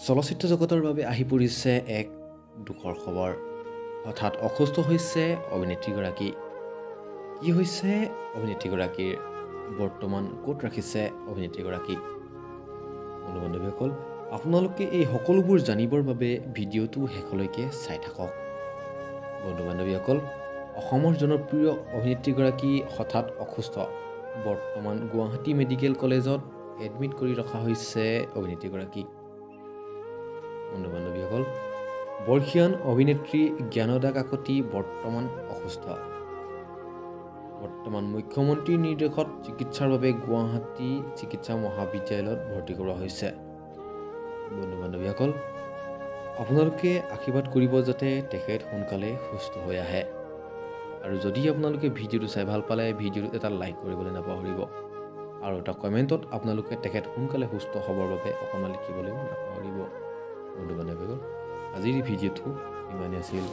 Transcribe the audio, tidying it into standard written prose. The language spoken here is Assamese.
চলচ্চিত্ৰ জগতৰ বাবে আহি পৰিছে এক দুখৰ খবৰ। হঠাৎ অসুস্থ হৈছে অভিনেত্ৰীগৰাকী। কি হৈছে অভিনেত্ৰীগৰাকীৰ? বৰ্তমান ক'ত ৰাখিছে অভিনেত্ৰীগৰাকীক? বন্ধু বান্ধৱীসকল, আপোনালোকে এই সকলোবোৰ জানিবৰ বাবে ভিডিঅ'টো শেষলৈকে চাই থাকক। বন্ধু বান্ধৱীসকল, অসমৰ জনপ্ৰিয় অভিনেত্ৰীগৰাকী হঠাৎ অসুস্থ। বৰ্তমান গুৱাহাটী মেডিকেল কলেজত এডমিট কৰি ৰখা হৈছে অভিনেত্ৰীগৰাকীক। বন্ধু বান্ধৱীসকল, বৰ্ষীয়ান অভিনেত্ৰী জ্ঞানদা কাকতি বৰ্তমান অসুস্থ। বৰ্তমান মুখ্যমন্ত্ৰীৰ নিৰ্দেশত চিকিৎসাৰ বাবে গুৱাহাটী চিকিৎসা মহাবিদ্যালয়ত ভৰ্তি কৰোৱা হৈছে। বন্ধু বান্ধৱীসকল, আপোনালোকে আশীৰ্বাদ কৰিব যাতে তেখেত সোনকালে সুস্থ হৈ আহে। আৰু যদি আপোনালোকে ভিডিঅ'টো চাই ভাল পালে ভিডিঅ'টোত এটা লাইক কৰিবলৈ নাপাহৰিব। আৰু এটা কমেণ্টত আপোনালোকে তেখেত সোনকালে সুস্থ হ'বৰ বাবে অকণমান লিখিবলৈও নাপাহৰিব। বন্ধু বান্ধৱীসকল, আজিৰ ভিডিঅ'টো ইমানেই আছিল।